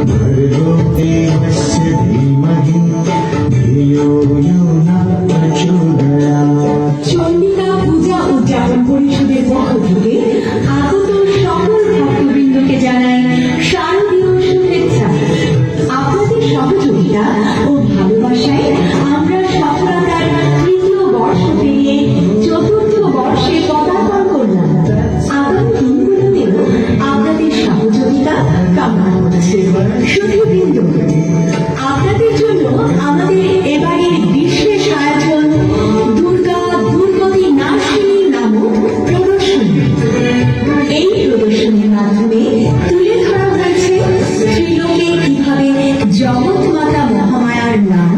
भर्गो देवस्य धीमहि धियो यो न प्रचोदयात्। চন্ডিকা পূজা উদযাপন পরিষদের পক্ষ থেকে আগত সকল ভক্তবৃন্দকে জানাই শারদীয় শুভেচ্ছা। আপনাদের সহযোগিতা ও ভালোবাসায় আমরা সফলতার তৃতীয় বর্ষ পেরিয়ে চতুর্থ বর্ষে পদার্পণ করলাম। আগামী দিনগুলোতেও আপনাদের সহযোগিতা কামনা করছে। সুধীবৃন্দ, আপনাদের জন্য আমাদের এবারের বিশেষ আয়োজন দুর্গা দুর্গতি নাশিনী নামক প্রদর্শনী। এই প্রদর্শনীর মাধ্যমে তুলে ধরা হয়েছে ত্রিলোকে কিভাবে জগৎ মাতা মহামায়ার নাম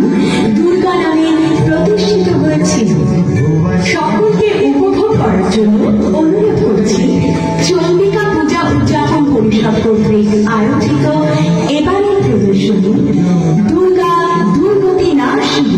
দুর্গা নামে প্রতিষ্ঠিত হয়েছিল। সকলকে উপভোগ করার জন্য অনুরোধ করছি চন্ডিকা পূজা উদযাপন পরিষদ কর্তৃক আয়োজিত এবারের প্রদর্শনী দুর্গা দুর্গতি নাশিনী।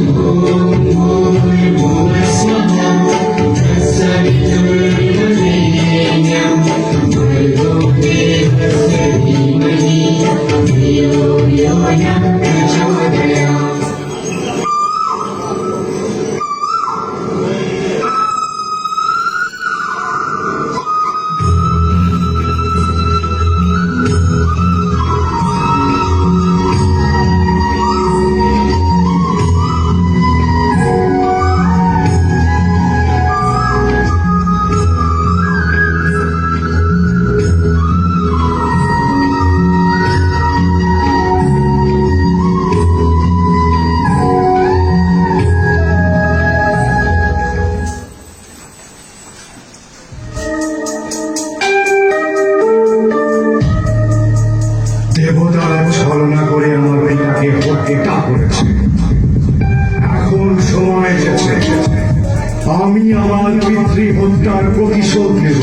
দেবতারা ছলনা করে আমার পিতাকে হত্যা করেছে। এখন সময় এসেছে আমি আমার পিতৃ হত্যার প্রতিশোধ নেব।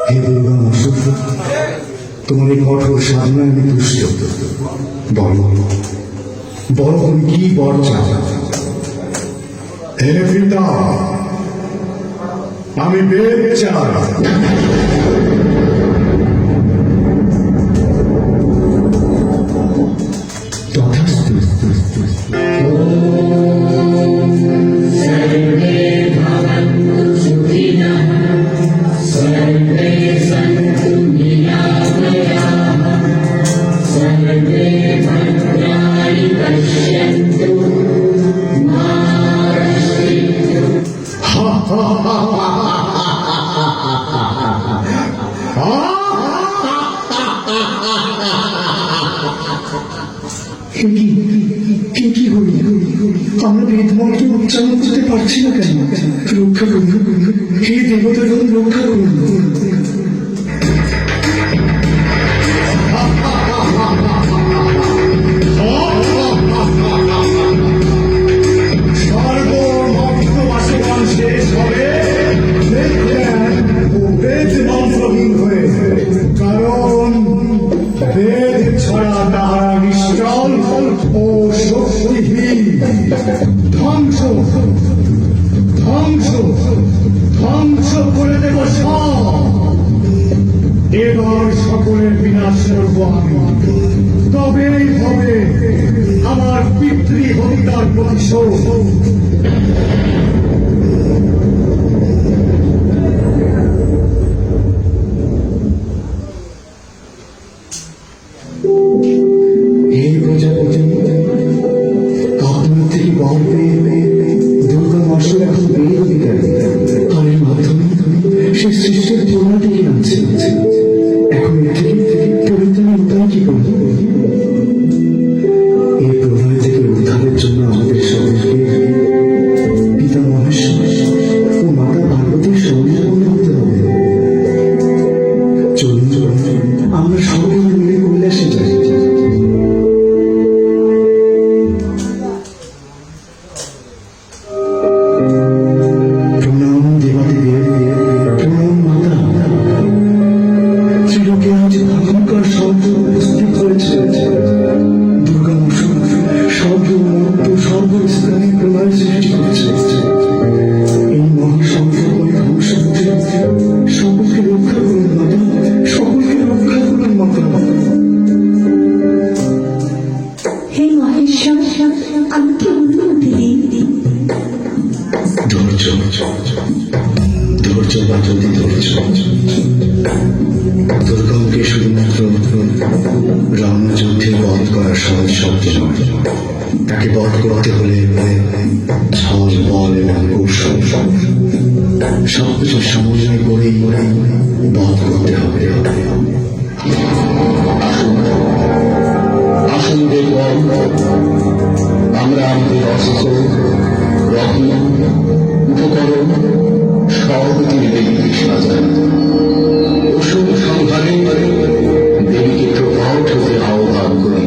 হে দুর্গা মসুদ, তোমার এই কঠোর সাধনায় আমি তুষ্ট। বলো বলো তুমি কি বর চাও? হে পিতা, আমি বেদ চাই। তথাস্তু। কি হল? আমরা বেদমন্ত্র উচ্চারণ করতে পারছি না কেন? রক্ষা করুন হে দেবতা, রক্ষা করুন। শেষ হবে বেদ মন্ত্রহীন হয়ে, কারণ বেদ ছাড়া তাহারা নিশ্চল ও শক্তিহীন। ধ্বংস ধ্বংস ধ্বংস করে দেব সব। এবার সকলের বিনাশ করব আমি, তবেই হবে আমার পিতৃ হত্যার প্রতিশোধ। আপনার থেকে বর পেয়ে দুর্গা মশলা এখন বের অধিকারী, আর এর মাধ্যমে সে সৃষ্টির প্রণয় থেকে নামছে। এখন এর থেকে পরিত্রাণের উপায় কি করব? এই প্রণয় থেকে উদ্ধারের জন্য আমাদের সকলকে পিতা মহেশ্বর আমরা সকলে মিলে কৈলাসে যাই। প্রণাম দেবাদেবের, প্রণাম মাতা। ত্রিলোকে আজ ভয়ঙ্কর শব্দ উপস্থিত হয়েছে। দুর্গা অসুর সর্ব মত্ত সর্বস্থানে প্রলয় সৃষ্টি করছে। এই মহাসংকটময় ধ্বংস হতে সকলকে রক্ষা করুন মাতা, সকলকে রক্ষা করুন মাতা। হে মহেশ্বর, আমাকে অনুমতি দিন। ধৈর্য ধৈর্য বা যদি ধৈর্য দুর্গমকে শুধুমাত্র রণযুদ্ধে বধ করা সহজ শব্দ নয়, তাকে বধ করতে হলে ছল বল এবং কৌশল সবকিছু সমন্বয় করেই বধ করতে হবে। আসুন দেখুন, আমরা আমাদের অস্ত্র, রত্ন, উপকরণ সব দিয়ে দেবীকে সাজাই। অসুর সংহারে দেবীকে প্রকট হতে আহ্বান করি।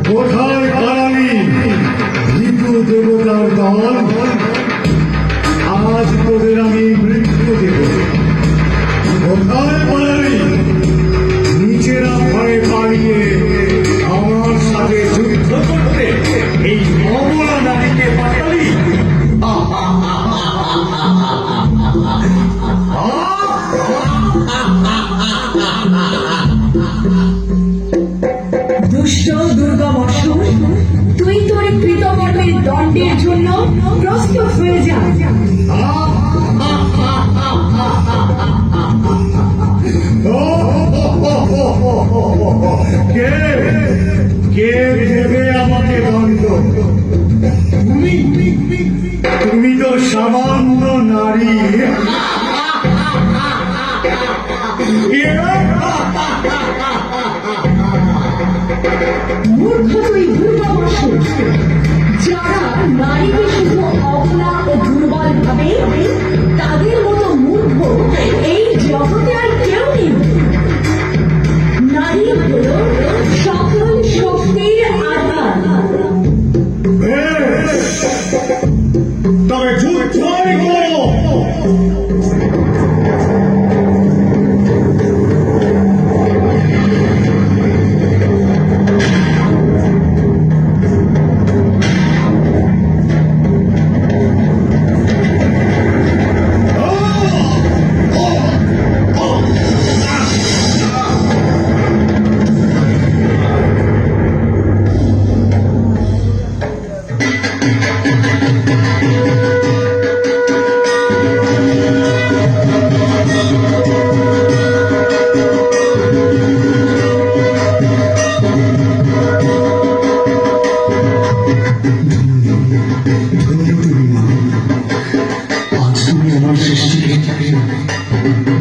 কোথায় কারানি মৃত্যু দেবতার দল? আজ তোদের আমি মৃত্যু দেব। কোথায় কারানি? নিজেরা ভয়ে পালিয়ে আমার সাথে যুদ্ধ করতে এই অবলা নারীকে পাঠালি? দুষ্ট দুর্গম অসুর, তুই তোর কৃতকর্মের দণ্ডের জন্য প্রস্তুত হয়ে যা। কে কে দেবে আমাকে দণ্ড? তুমি তো সামান্য নারী। মূর্খ তুই দুর্গম অসুর, যারা নারীকে শুধু অবলা ও দুর্বল ভাবে, তাদের মতো মূর্খ এই জগতে আর কেউ নেই। নারী হল সকল শক্তির আধার। তবে যুদ্ধই করো।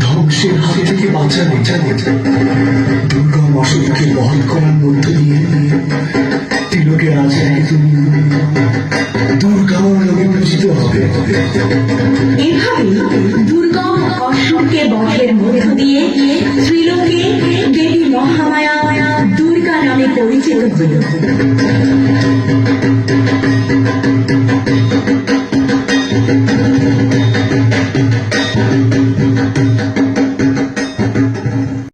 ধ্বংসের হাত থেকে বাঁচালে দুর্গম অসুরকে বহন করার মধ্য দিয়ে তিলকে আজ থেকে তুমি দুর্গাও নামে পূজিত হবে। এভাবে দুর্গম অসুরকে বধের মধ্য দিয়ে ত্রিলোকে দেবী মহামায়া দুর্গা নামে পরিচিত হল।